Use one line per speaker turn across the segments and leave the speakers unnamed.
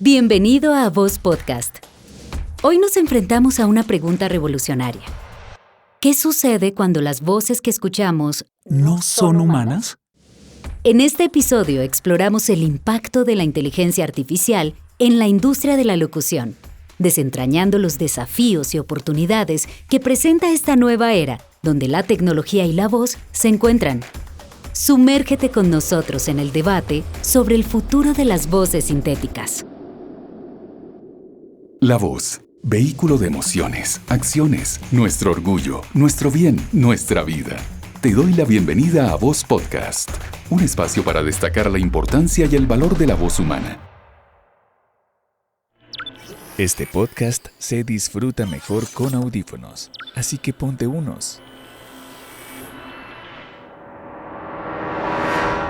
Bienvenido a Voz Podcast. Hoy nos enfrentamos a una pregunta revolucionaria. ¿Qué sucede cuando las voces que escuchamos
no son humanas?
En este episodio exploramos el impacto de la inteligencia artificial en la industria de la locución, desentrañando los desafíos y oportunidades que presenta esta nueva era, donde la tecnología y la voz se encuentran. Sumérgete con nosotros en el debate sobre el futuro de las voces sintéticas.
La voz, vehículo de emociones, acciones, nuestro orgullo, nuestro bien, nuestra vida. Te doy la bienvenida a Voz Podcast, un espacio para destacar la importancia y el valor de la voz humana.
Este podcast se disfruta mejor con audífonos, así que ponte unos.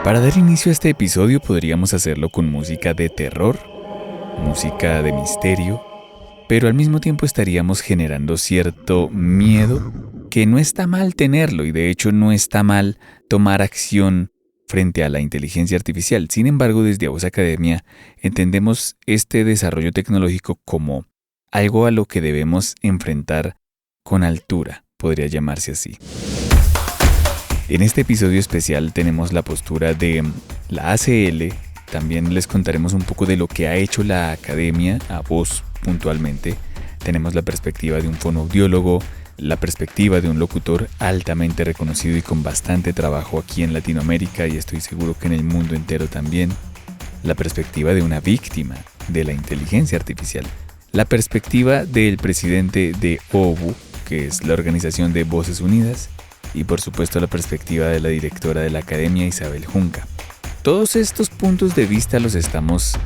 Para dar inicio a este episodio podríamos hacerlo con música de terror, música de misterio, pero al mismo tiempo estaríamos generando cierto miedo, que no está mal tenerlo y de hecho no está mal tomar acción frente a la inteligencia artificial. Sin embargo, desde Voz Academia entendemos este desarrollo tecnológico como algo a lo que debemos enfrentar con altura, podría llamarse así. En este episodio especial tenemos la postura de la ACL. También les contaremos un poco de lo que ha hecho la Academia a Voz puntualmente. Tenemos la perspectiva de un fonoaudiólogo, la perspectiva de un locutor altamente reconocido y con bastante trabajo aquí en Latinoamérica y estoy seguro que en el mundo entero también. La perspectiva de una víctima de la inteligencia artificial. La perspectiva del presidente de OVU, que es la Organización de Voces Unidas. Y por supuesto la perspectiva de la directora de la Academia, Isabel Junca. Todos estos puntos de vista los estamos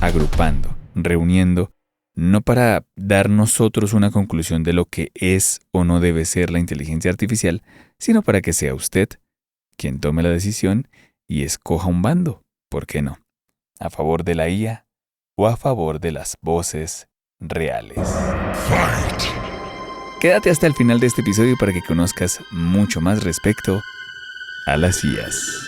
agrupando, reuniendo, no para dar nosotros una conclusión de lo que es o no debe ser la inteligencia artificial, sino para que sea usted quien tome la decisión y escoja un bando, ¿por qué no? ¿A favor de la IA o a favor de las voces reales? Fight. Quédate hasta el final de este episodio para que conozcas mucho más respecto a las IAs.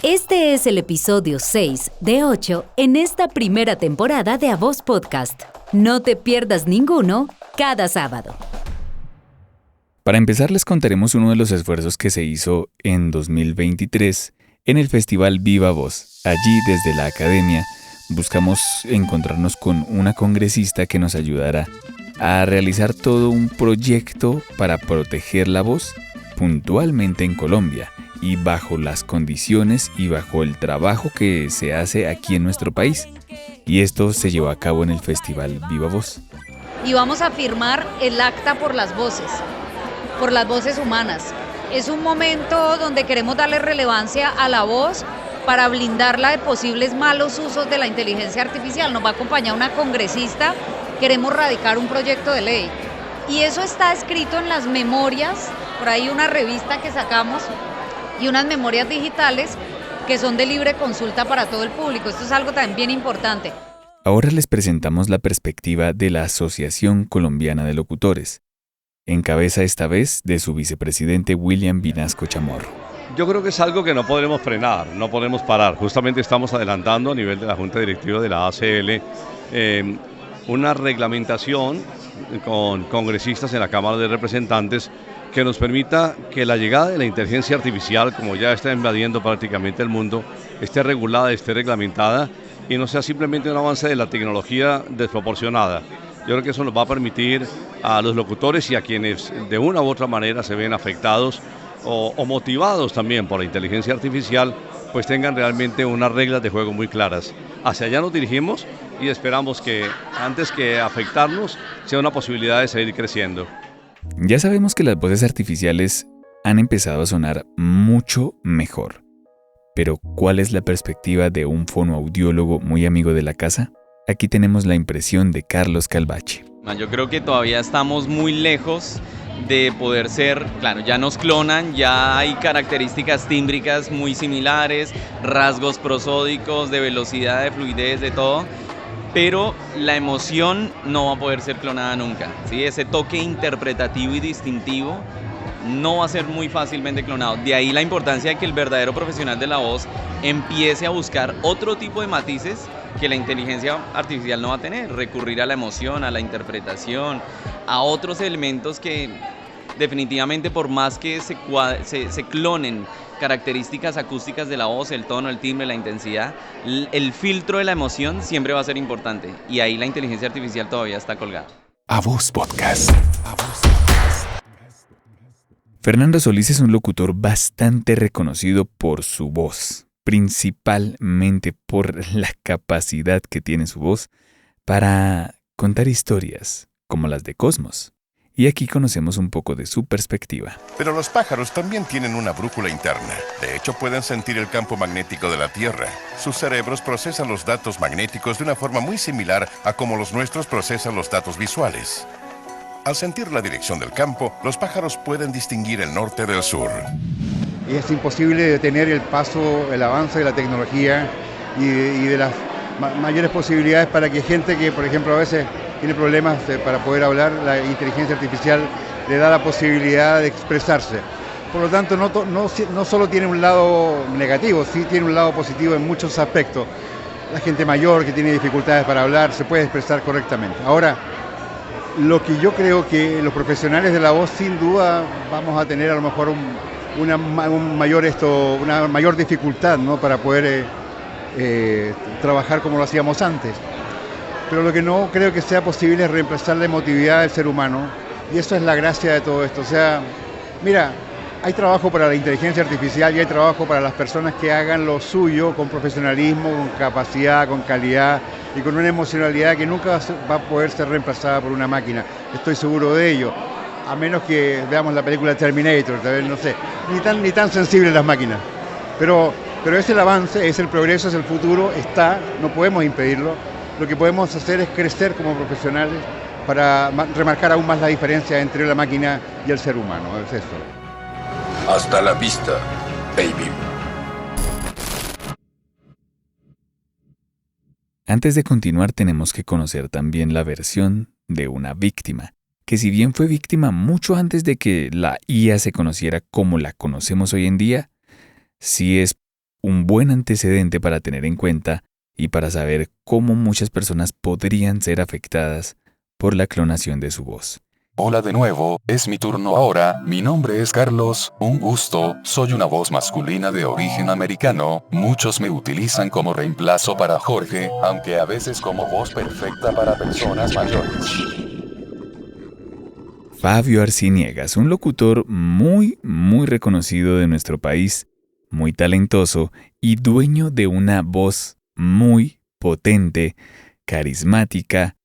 Este es el episodio 6 de 8 en esta primera temporada de A Voz Podcast. No te pierdas ninguno cada sábado.
Para empezar, les contaremos uno de los esfuerzos que se hizo en 2023 en el Festival Viva Voz. Allí, desde la Academia, buscamos encontrarnos con una congresista que nos ayudara a realizar todo un proyecto para proteger la voz puntualmente en Colombia y bajo las condiciones y bajo el trabajo que se hace aquí en nuestro país. Y esto se llevó a cabo en el Festival Viva Voz.
Y vamos a firmar el acta por las voces humanas. Es un momento donde queremos darle relevancia a la voz para blindarla de posibles malos usos de la inteligencia artificial. Nos va a acompañar una congresista. Queremos radicar un proyecto de ley. Y eso está escrito en las memorias, por ahí una revista que sacamos, y unas memorias digitales que son de libre consulta para todo el público. Esto es algo también bien importante.
Ahora les presentamos la perspectiva de la Asociación Colombiana de Locutores, en cabeza esta vez de su vicepresidente William Vinasco Chamorro.
Yo creo que es algo que no podremos frenar, no podemos parar. Justamente estamos adelantando a nivel de la Junta Directiva de la ACL una reglamentación con congresistas en la Cámara de Representantes que nos permita que la llegada de la inteligencia artificial, como ya está invadiendo prácticamente el mundo, esté regulada, esté reglamentada y no sea simplemente un avance de la tecnología desproporcionada. Yo creo que eso nos va a permitir a los locutores y a quienes de una u otra manera se ven afectados o motivados también por la inteligencia artificial, pues tengan realmente unas reglas de juego muy claras. Hacia allá nos dirigimos y esperamos que antes que afectarnos sea una posibilidad de seguir creciendo.
Ya sabemos que las voces artificiales han empezado a sonar mucho mejor. Pero, ¿cuál es la perspectiva de un fonoaudiólogo muy amigo de la casa? Aquí tenemos la impresión de Carlos Calvache.
Yo creo que todavía estamos muy lejos de poder ser, claro, ya nos clonan, ya hay características tímbricas muy similares, rasgos prosódicos, de velocidad, de fluidez, de todo, pero la emoción no va a poder ser clonada nunca, ¿sí? Ese toque interpretativo y distintivo no va a ser muy fácilmente clonado. De ahí la importancia de que el verdadero profesional de la voz empiece a buscar otro tipo de matices que la inteligencia artificial no va a tener, recurrir a la emoción, a la interpretación, a otros elementos que definitivamente, por más que se clonen características acústicas de la voz, el tono, el timbre, la intensidad, el filtro de la emoción siempre va a ser importante, y ahí la inteligencia artificial todavía está colgada.
A Voz Podcast.
Fernando Solís es un locutor bastante reconocido por su voz, principalmente por la capacidad que tiene su voz para contar historias como las de Cosmos. Y aquí conocemos un poco de su perspectiva.
Pero los pájaros también tienen una brújula interna. De hecho, pueden sentir el campo magnético de la Tierra. Sus cerebros procesan los datos magnéticos de una forma muy similar a como los nuestros procesan los datos visuales. Al sentir la dirección del campo, los pájaros pueden distinguir el norte del sur.
Y es imposible detener el paso, el avance de la tecnología y de las mayores posibilidades para que gente que, por ejemplo, a veces tiene problemas para poder hablar, la inteligencia artificial le da la posibilidad de expresarse. Por lo tanto, no solo tiene un lado negativo, sí tiene un lado positivo en muchos aspectos. La gente mayor que tiene dificultades para hablar se puede expresar correctamente. Ahora, lo que yo creo que los profesionales de la voz, sin duda, vamos a tener a lo mejor una mayor dificultad, ¿no?, para poder trabajar como lo hacíamos antes. Pero lo que no creo que sea posible es reemplazar la emotividad del ser humano, y eso es la gracia de todo esto. O sea, mira, hay trabajo para la inteligencia artificial y hay trabajo para las personas que hagan lo suyo con profesionalismo, con capacidad, con calidad y con una emocionalidad que nunca va a poder ser reemplazada por una máquina. Estoy seguro de ello, a menos que veamos la película Terminator, tal vez, no sé, ni tan sensibles las máquinas. Pero es el avance, es el progreso, es el futuro, no podemos impedirlo. Lo que podemos hacer es crecer como profesionales para remarcar aún más la diferencia entre la máquina y el ser humano. Es eso.
Hasta la vista, baby.
Antes de continuar, tenemos que conocer también la versión de una víctima, que si bien fue víctima mucho antes de que la IA se conociera como la conocemos hoy en día, sí es un buen antecedente para tener en cuenta y para saber cómo muchas personas podrían ser afectadas por la clonación de su voz.
Hola de nuevo, es mi turno ahora. Mi nombre es Carlos, un gusto. Soy una voz masculina de origen americano. Muchos me utilizan como reemplazo para Jorge, aunque a veces como voz perfecta para personas mayores.
Fabio Arciniegas, un locutor muy reconocido de nuestro país, muy talentoso y dueño de una voz muy potente, carismática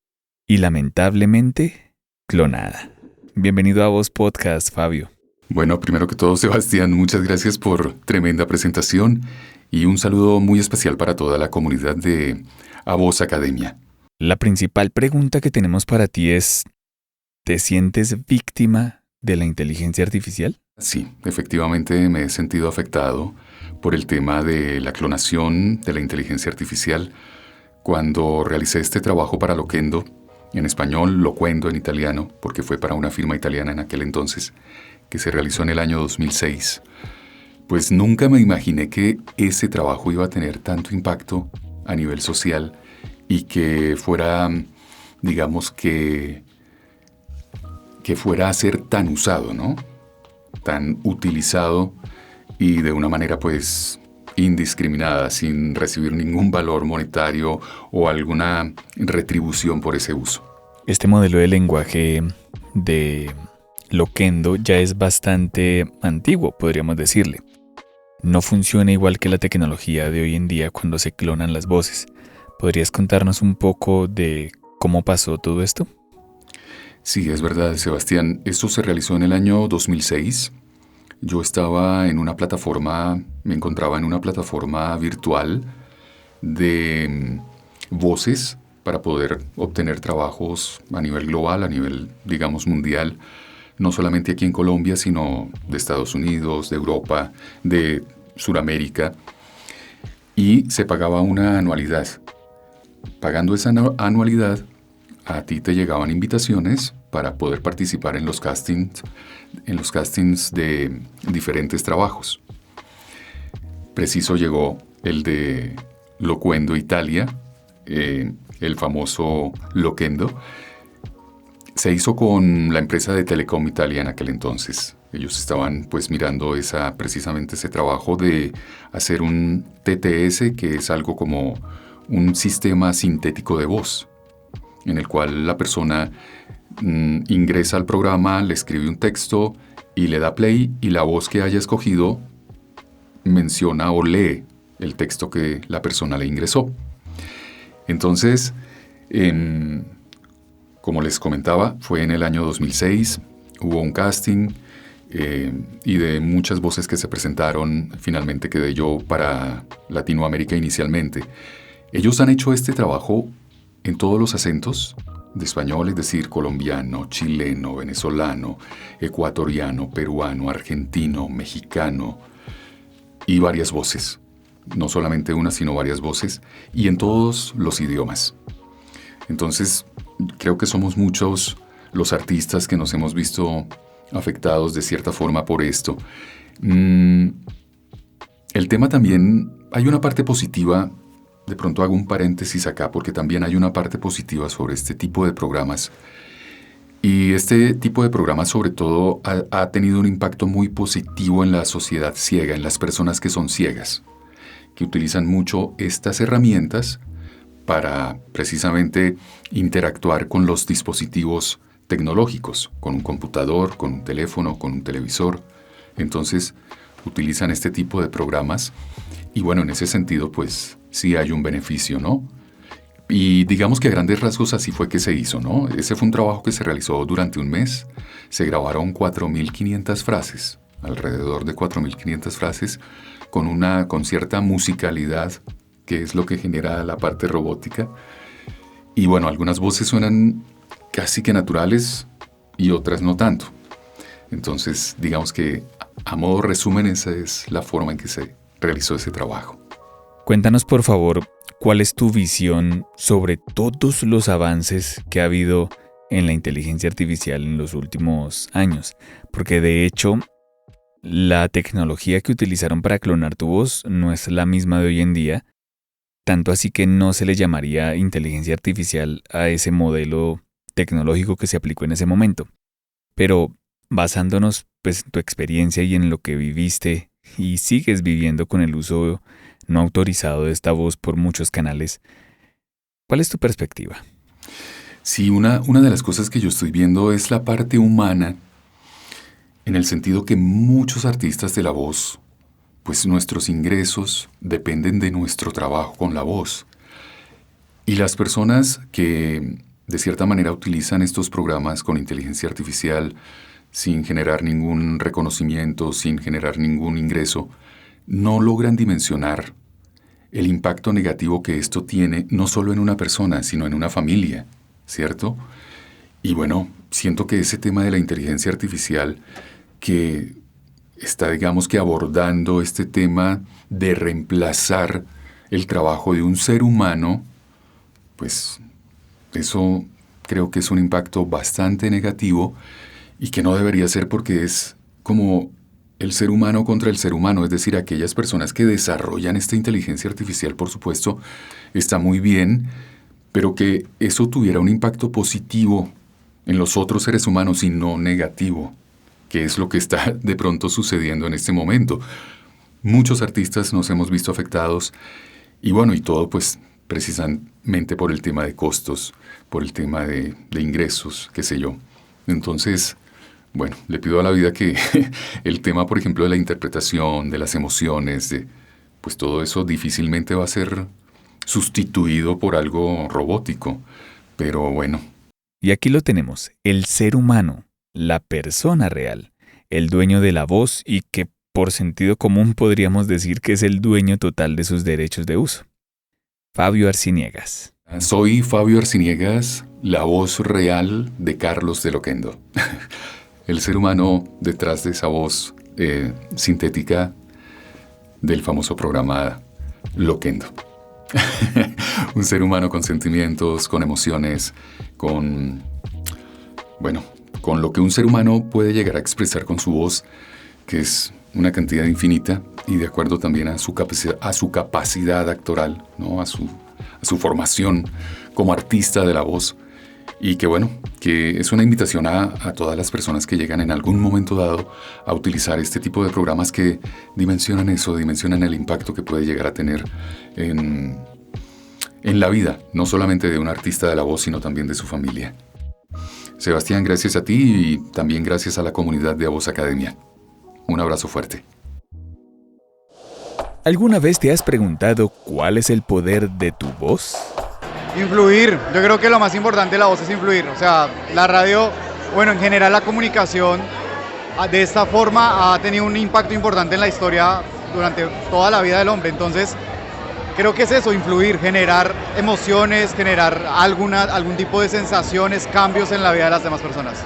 y lamentablemente clonada. Bienvenido a Voz Podcast, Fabio.
Bueno, primero que todo, Sebastián, muchas gracias por tremenda presentación y un saludo muy especial para toda la comunidad de A Voz Academia.
La principal pregunta que tenemos para ti es, ¿te sientes víctima de la inteligencia artificial?
Sí, efectivamente me he sentido afectado por el tema de la clonación de la inteligencia artificial. Cuando realicé este trabajo para Loquendo, en español, Loquendo en italiano, porque fue para una firma italiana en aquel entonces, que se realizó en el año 2006, pues nunca me imaginé que ese trabajo iba a tener tanto impacto a nivel social y que fuera, digamos que fuera a ser tan usado, ¿no? Tan utilizado y de una manera pues indiscriminada, sin recibir ningún valor monetario o alguna retribución por ese uso.
Este modelo de lenguaje de Loquendo ya es bastante antiguo, podríamos decirle. No funciona igual que la tecnología de hoy en día cuando se clonan las voces. ¿Podrías contarnos un poco de cómo pasó todo esto?
Sí, es verdad, Sebastián. Esto se realizó en el año 2006. Yo estaba en una plataforma, me encontraba en una plataforma virtual de voces para poder obtener trabajos a nivel global, a nivel, digamos, mundial, no solamente aquí en Colombia, sino de Estados Unidos, de Europa, de Sudamérica, y se pagaba una anualidad. Pagando esa anualidad, a ti te llegaban invitaciones para poder participar en los castings de diferentes trabajos. Preciso llegó el de Loquendo Italia, el famoso Loquendo. Se hizo con la empresa de Telecom Italia en aquel entonces. Ellos estaban pues mirando precisamente ese trabajo de hacer un TTS, que es algo como un sistema sintético de voz, en el cual la persona ingresa al programa, le escribe un texto y le da play, y la voz que haya escogido menciona o lee el texto que la persona le ingresó. Entonces, como les comentaba, fue en el año 2006, hubo un casting y de muchas voces que se presentaron, finalmente quedé yo para Latinoamérica inicialmente. Ellos han hecho este trabajo en todos los acentos de español, es decir, colombiano, chileno, venezolano, ecuatoriano, peruano, argentino, mexicano y varias voces. No solamente una, sino varias voces, y en todos los idiomas. Entonces, creo que somos muchos los artistas que nos hemos visto afectados de cierta forma por esto. El tema también, hay una parte positiva, de pronto hago un paréntesis acá, porque también hay una parte positiva sobre este tipo de programas. Y este tipo de programas sobre todo ha tenido un impacto muy positivo en la sociedad ciega, en las personas que son ciegas, que utilizan mucho estas herramientas para precisamente interactuar con los dispositivos tecnológicos, con un computador, con un teléfono, con un televisor. Entonces, utilizan este tipo de programas y bueno, en ese sentido, pues sí hay un beneficio, ¿no? Y digamos que a grandes rasgos así fue que se hizo, ¿no? Ese fue un trabajo que se realizó durante un mes. Se grabaron 4.500 frases, alrededor de 4.500 frases, con cierta musicalidad, que es lo que genera la parte robótica. Y bueno, algunas voces suenan casi que naturales y otras no tanto. Entonces, digamos que a modo resumen, esa es la forma en que se realizó ese trabajo.
Cuéntanos, por favor, ¿cuál es tu visión sobre todos los avances que ha habido en la inteligencia artificial en los últimos años? Porque de hecho, la tecnología que utilizaron para clonar tu voz no es la misma de hoy en día, tanto así que no se le llamaría inteligencia artificial a ese modelo tecnológico que se aplicó en ese momento. Pero basándonos pues, en tu experiencia y en lo que viviste y sigues viviendo con el uso no autorizado de esta voz por muchos canales, ¿cuál es tu perspectiva?
Sí, una de las cosas que yo estoy viendo es la parte humana, en el sentido que muchos artistas de la voz, pues nuestros ingresos dependen de nuestro trabajo con la voz. Y las personas que de cierta manera utilizan estos programas con inteligencia artificial sin generar ningún reconocimiento, sin generar ningún ingreso, no logran dimensionar el impacto negativo que esto tiene no solo en una persona, sino en una familia, ¿cierto? Y bueno, siento que ese tema de la inteligencia artificial que está, digamos que abordando este tema de reemplazar el trabajo de un ser humano, pues eso creo que es un impacto bastante negativo y que no debería ser, porque es como el ser humano contra el ser humano, es decir, aquellas personas que desarrollan esta inteligencia artificial, por supuesto, está muy bien, pero que eso tuviera un impacto positivo en los otros seres humanos y no negativo, que es lo que está de pronto sucediendo en este momento. Muchos artistas nos hemos visto afectados y bueno, y todo pues precisamente por el tema de costos, por el tema de ingresos, qué sé yo. Entonces, bueno, le pido a la vida que el tema, por ejemplo, de la interpretación, de las emociones, pues todo eso difícilmente va a ser sustituido por algo robótico. Pero bueno.
Y aquí lo tenemos, el ser humano, la persona real, el dueño de la voz y que por sentido común podríamos decir que es el dueño total de sus derechos de uso. Fabio Arciniegas.
Soy Fabio Arciniegas, la voz real de Carlos de Loquendo. El ser humano detrás de esa voz sintética del famoso programa Loquendo. Un ser humano con sentimientos, con emociones, con lo que un ser humano puede llegar a expresar con su voz, que es una cantidad infinita, y de acuerdo también a su capacidad actoral, ¿no? a su formación como artista de la voz. Y que es una invitación a todas las personas que llegan en algún momento dado a utilizar este tipo de programas que dimensionan el impacto que puede llegar a tener en la vida, no solamente de un artista de la voz, sino también de su familia. Sebastián, gracias a ti y también gracias a la comunidad de A Voz Academia. Un abrazo fuerte.
¿Alguna vez te has preguntado cuál es el poder de tu voz?
Influir. Yo creo que lo más importante de la voz es influir. O sea, la radio, en general la comunicación de esta forma ha tenido un impacto importante en la historia durante toda la vida del hombre. Entonces, creo que es eso, influir, generar emociones, generar algún tipo de sensaciones, cambios en la vida de las demás personas.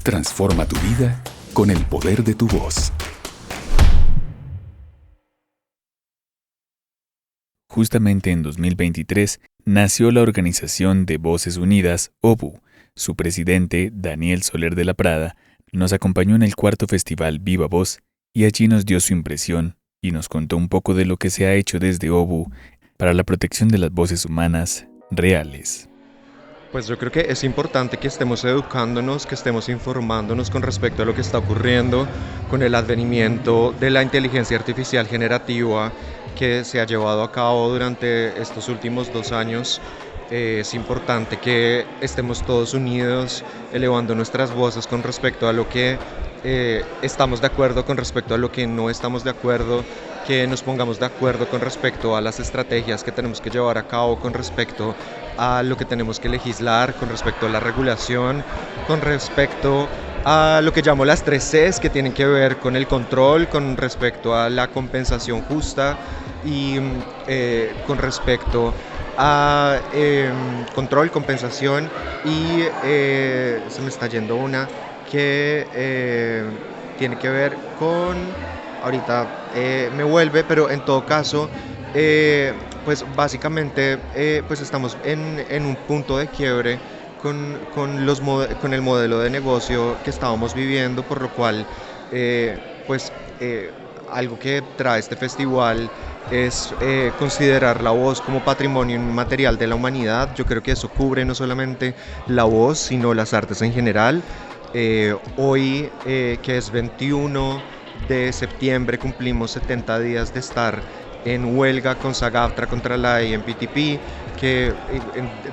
Transforma tu vida con el poder de tu voz.
Justamente en 2023 nació la organización de Voces Unidas, OVU. Su presidente, Daniel Soler de la Prada, nos acompañó en el 4º Festival Viva Voz y allí nos dio su impresión y nos contó un poco de lo que se ha hecho desde OVU para la protección de las voces humanas reales.
Pues yo creo que es importante que estemos educándonos, que estemos informándonos con respecto a lo que está ocurriendo con el advenimiento de la inteligencia artificial generativa que se ha llevado a cabo durante estos últimos 2 años. Es importante que estemos todos unidos, elevando nuestras voces con respecto a lo que estamos de acuerdo, con respecto a lo que no estamos de acuerdo, que nos pongamos de acuerdo con respecto a las estrategias que tenemos que llevar a cabo, con respecto a lo que tenemos que legislar, con respecto a la regulación, con respecto a lo que llamo las 3 Cs, que tienen que ver con el control, con respecto a la compensación justa y con respecto a control, compensación y se me está yendo una que tiene que ver con, ahorita me vuelve, pero en todo caso, pues básicamente pues estamos en un punto de quiebre con el modelo de negocio que estábamos viviendo, por lo cual algo que trae este festival es considerar la voz como patrimonio inmaterial de la humanidad. Yo creo que eso cubre no solamente la voz, sino las artes en general. Hoy, que es 21 de septiembre, cumplimos 70 días de estar en huelga con SAG-AFTRA contra la AMPTP,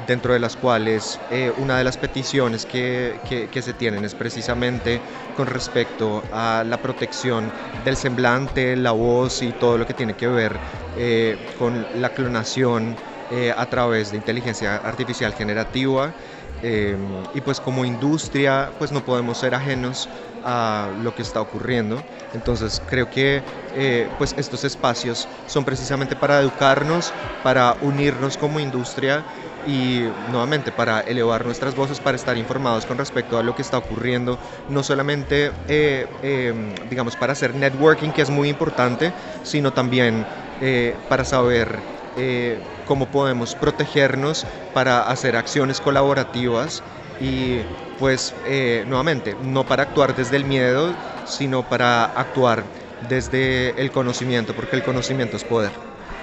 dentro de las cuales una de las peticiones que se tienen es precisamente con respecto a la protección del semblante, la voz y todo lo que tiene que ver con la clonación a través de inteligencia artificial generativa. Y pues como industria pues no podemos ser ajenos a lo que está ocurriendo. Entonces creo que pues estos espacios son precisamente para educarnos, para unirnos como industria y nuevamente para elevar nuestras voces, para estar informados con respecto a lo que está ocurriendo, no solamente digamos para hacer networking, que es muy importante, sino también para saber cómo podemos protegernos, para hacer acciones colaborativas y pues nuevamente no para actuar desde el miedo, sino para actuar desde el conocimiento, porque el conocimiento es poder.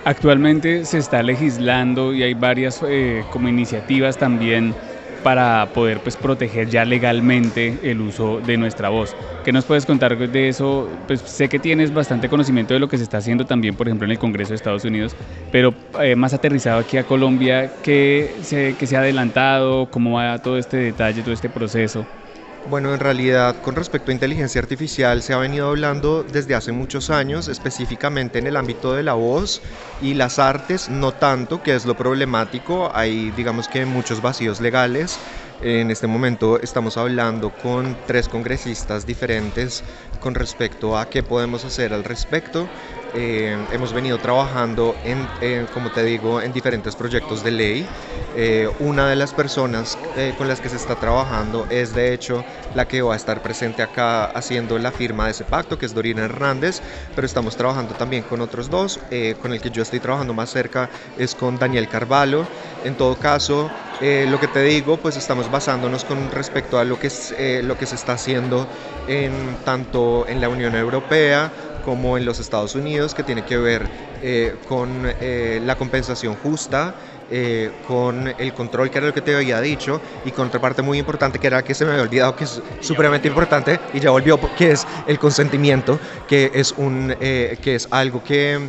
Actualmente se está legislando y hay varias como iniciativas también para poder pues proteger ya legalmente el uso de nuestra voz. ¿Qué nos puedes contar de eso? Pues sé que tienes bastante conocimiento de lo que se está haciendo también, por ejemplo, en el Congreso de Estados Unidos, pero más aterrizado aquí a Colombia, ¿qué se ha adelantado? ¿Cómo va todo este detalle, todo este proceso?
Bueno, en realidad, con respecto a inteligencia artificial se ha venido hablando desde hace muchos años, específicamente en el ámbito de la voz y las artes, no tanto, que es lo problemático. Hay, digamos que muchos vacíos legales. En este momento estamos hablando con 3 congresistas diferentes con respecto a qué podemos hacer al respecto. hemos venido trabajando como te digo, en diferentes proyectos de ley. Una de las personas con las que se está trabajando es de hecho la que va a estar presente acá haciendo la firma de ese pacto, que es Dorina Hernández, pero estamos trabajando también con otros dos. Con el que yo estoy trabajando más cerca es con Daniel Carvalho. En todo caso, lo que te digo, pues estamos basándonos con respecto a lo que se está haciendo tanto en la Unión Europea como en los Estados Unidos, que tiene que ver con la compensación justa, con el control, que era lo que te había dicho, y con otra parte muy importante que era que se me había olvidado, que es supremamente importante y ya volvió, que es el consentimiento, que es algo que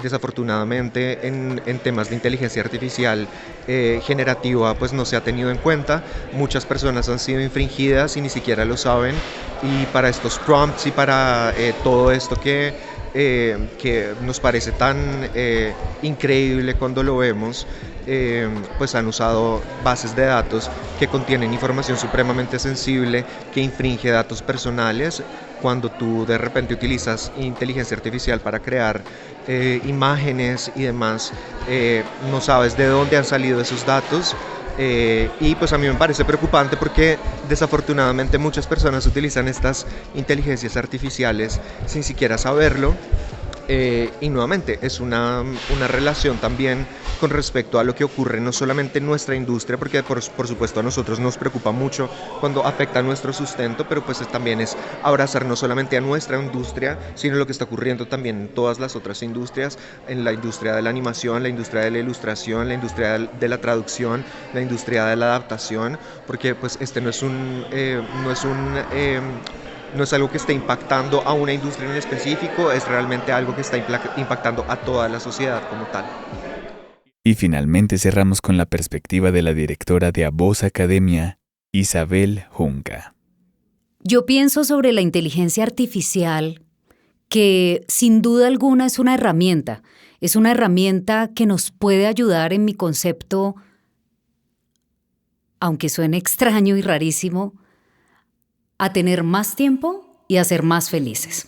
desafortunadamente en temas de inteligencia artificial generativa pues no se ha tenido en cuenta. Muchas personas han sido infringidas y ni siquiera lo saben, y para estos prompts y para todo esto que nos parece tan increíble cuando lo vemos, pues han usado bases de datos que contienen información supremamente sensible que infringe datos personales. Cuando tú de repente utilizas inteligencia artificial para crear imágenes y demás, no sabes de dónde han salido esos datos. Y pues a mí me parece preocupante porque desafortunadamente muchas personas utilizan estas inteligencias artificiales sin siquiera saberlo. Y nuevamente es una relación también con respecto a lo que ocurre no solamente en nuestra industria, porque por supuesto a nosotros nos preocupa mucho cuando afecta nuestro sustento, pero pues también es abrazar no solamente a nuestra industria, sino lo que está ocurriendo también en todas las otras industrias, en la industria de la animación, la industria de la ilustración, la industria de la traducción, la industria de la adaptación, porque pues no es algo que esté impactando a una industria en específico, es realmente algo que está impactando a toda la sociedad como tal.
Y finalmente cerramos con la perspectiva de la directora de A Voz Academia, Isabel Junca.
Yo pienso sobre la inteligencia artificial que sin duda alguna es una herramienta que nos puede ayudar en mi concepto, aunque suene extraño y rarísimo, a tener más tiempo y a ser más felices.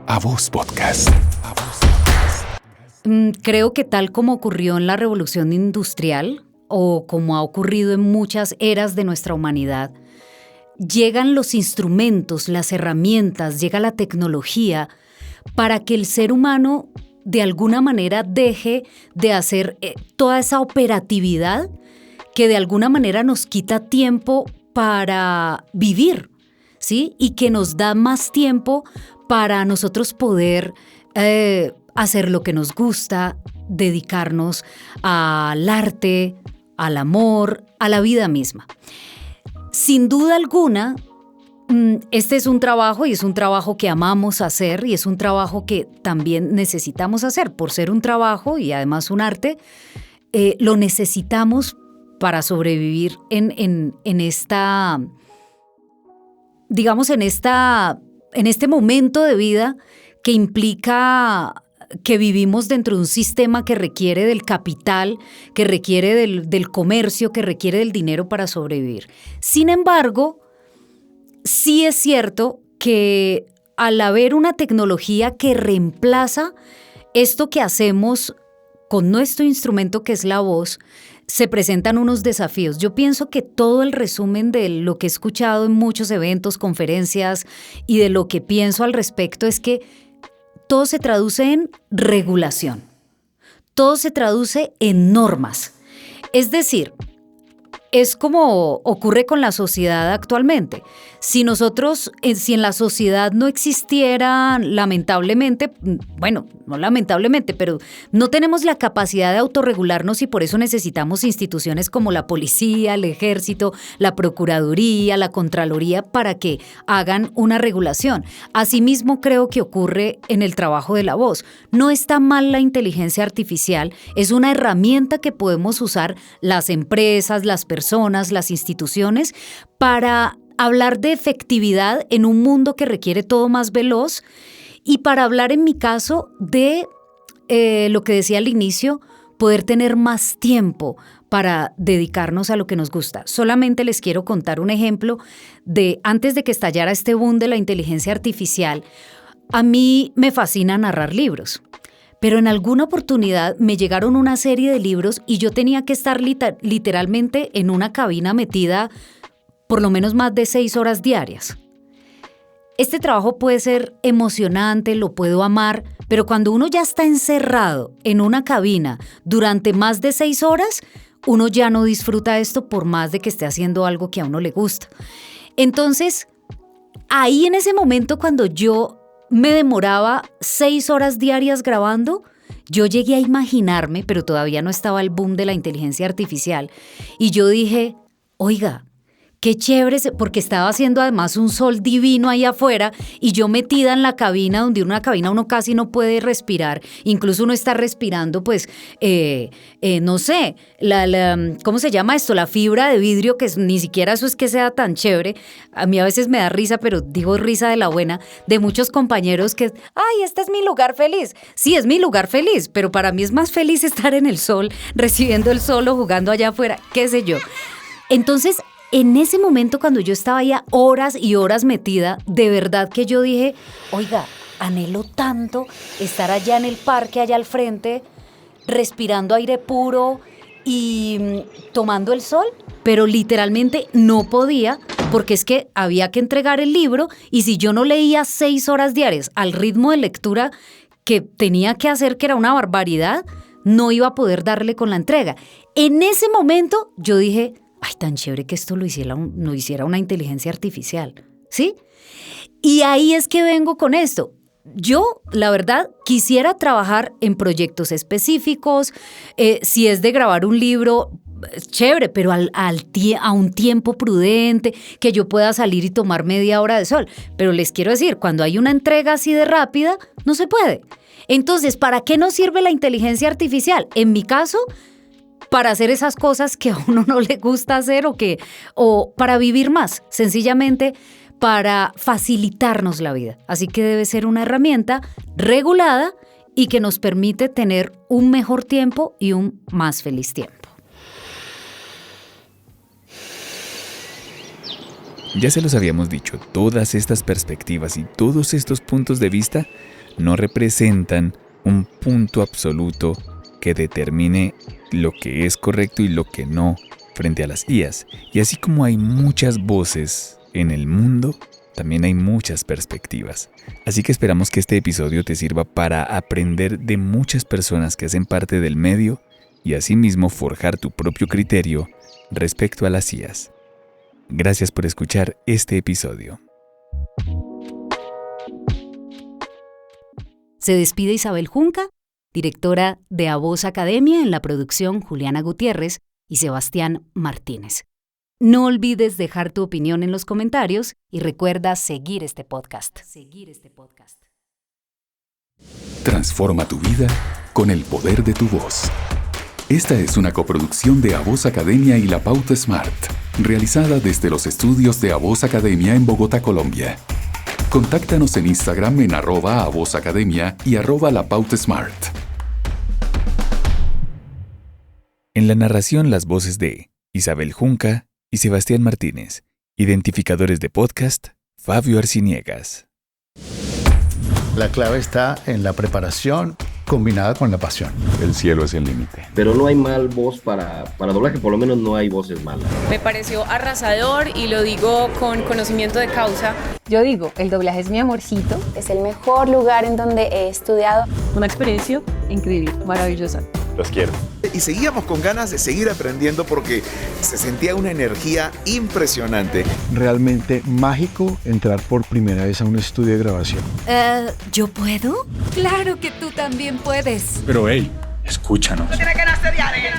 A Voz Podcast.
Creo que tal como ocurrió en la Revolución Industrial, o como ha ocurrido en muchas eras de nuestra humanidad, llegan los instrumentos, las herramientas, llega la tecnología para que el ser humano de alguna manera deje de hacer toda esa operatividad que de alguna manera nos quita tiempo para vivir, ¿sí? Y que nos da más tiempo para nosotros poder hacer lo que nos gusta, dedicarnos al arte, al amor, a la vida misma. Sin duda alguna, este es un trabajo y es un trabajo que amamos hacer y es un trabajo que también necesitamos hacer. Por ser un trabajo y además un arte, lo necesitamos para sobrevivir en esta, digamos, en este momento de vida que implica que vivimos dentro de un sistema que requiere del capital, que requiere del comercio, que requiere del dinero para sobrevivir. Sin embargo, sí es cierto que al haber una tecnología que reemplaza esto que hacemos con nuestro instrumento que es la voz, se presentan unos desafíos. Yo pienso que todo el resumen de lo que he escuchado en muchos eventos, conferencias y de lo que pienso al respecto es que todo se traduce en regulación, todo se traduce en normas. Es decir, es como ocurre con la sociedad actualmente. Si en la sociedad no existiera, lamentablemente, bueno, no lamentablemente, pero no tenemos la capacidad de autorregularnos y por eso necesitamos instituciones como la policía, el ejército, la procuraduría, la contraloría para que hagan una regulación. Asimismo, creo que ocurre en el trabajo de la voz. No está mal la inteligencia artificial, es una herramienta que podemos usar las empresas, las personas, las instituciones para hablar de efectividad en un mundo que requiere todo más veloz y para hablar en mi caso de lo que decía al inicio, poder tener más tiempo para dedicarnos a lo que nos gusta. Solamente les quiero contar un ejemplo de antes de que estallara este boom de la inteligencia artificial. A mí me fascina narrar libros, pero en alguna oportunidad me llegaron una serie de libros y yo tenía que estar literalmente en una cabina metida por lo menos más de 6 horas diarias. Este trabajo puede ser emocionante, lo puedo amar, pero cuando uno ya está encerrado en una cabina durante más de 6 horas, uno ya no disfruta esto por más de que esté haciendo algo que a uno le gusta. Entonces, ahí en ese momento cuando yo me demoraba 6 horas diarias grabando, yo llegué a imaginarme, pero todavía no estaba el boom de la inteligencia artificial, y yo dije, oiga, qué chévere, porque estaba haciendo además un sol divino ahí afuera y yo metida en la cabina, donde una cabina uno casi no puede respirar, incluso uno está respirando, pues, no sé, ¿cómo se llama esto? La fibra de vidrio, que ni siquiera eso es que sea tan chévere. A mí a veces me da risa, pero digo risa de la buena, de muchos compañeros que, ay, este es mi lugar feliz. Sí, es mi lugar feliz, pero para mí es más feliz estar en el sol, recibiendo el sol o jugando allá afuera, qué sé yo. Entonces, en ese momento cuando yo estaba ya horas y horas metida, de verdad que yo dije, oiga, anhelo tanto estar allá en el parque, allá al frente, respirando aire puro y tomando el sol, pero literalmente no podía porque es que había que entregar el libro y si yo no leía 6 horas diarias al ritmo de lectura que tenía que hacer, que era una barbaridad, no iba a poder darle con la entrega. En ese momento yo dije, ay, tan chévere que esto lo hiciera una inteligencia artificial, ¿sí? Y ahí es que vengo con esto. Yo, la verdad, quisiera trabajar en proyectos específicos, si es de grabar un libro, chévere, pero a un tiempo prudente, que yo pueda salir y tomar media hora de sol. Pero les quiero decir, cuando hay una entrega así de rápida, no se puede. Entonces, ¿para qué nos sirve la inteligencia artificial? En mi caso, para hacer esas cosas que a uno no le gusta hacer o para vivir más, sencillamente para facilitarnos la vida. Así que debe ser una herramienta regulada y que nos permite tener un mejor tiempo y un más feliz tiempo.
Ya se los habíamos dicho, todas estas perspectivas y todos estos puntos de vista no representan un punto absoluto que determine lo que es correcto y lo que no frente a las IAs. Y así como hay muchas voces en el mundo, también hay muchas perspectivas. Así que esperamos que este episodio te sirva para aprender de muchas personas que hacen parte del medio y asimismo forjar tu propio criterio respecto a las IAs. Gracias por escuchar este episodio.
Se despide Isabel Junca, directora de A Voz Academia, en la producción Juliana Gutiérrez y Sebastián Martínez. No olvides dejar tu opinión en los comentarios y recuerda seguir este podcast.
Transforma tu vida con el poder de tu voz. Esta es una coproducción de A Voz Academia y La Pauta Smart, realizada desde los estudios de A Voz Academia en Bogotá, Colombia. Contáctanos en Instagram en @avozacademia y @lapautasmart.
En la narración, las voces de Isabel Junca y Sebastián Martínez. Identificadores de podcast, Fabio Arciniegas.
La clave está en la preparación combinada con la pasión.
El cielo es el límite.
Pero no hay mal voz para doblaje, por lo menos no hay voces malas.
Me pareció arrasador y lo digo con conocimiento de causa.
Yo digo, el doblaje es mi amorcito. Es el mejor lugar en donde he estudiado.
Una experiencia increíble, maravillosa.
Los quiero.
Y seguíamos con ganas de seguir aprendiendo porque se sentía una energía impresionante.
Realmente mágico entrar por primera vez a un estudio de grabación.
¿Yo puedo? Claro que tú también puedes.
Pero hey, escúchanos.
Tú tienes que nacer diario.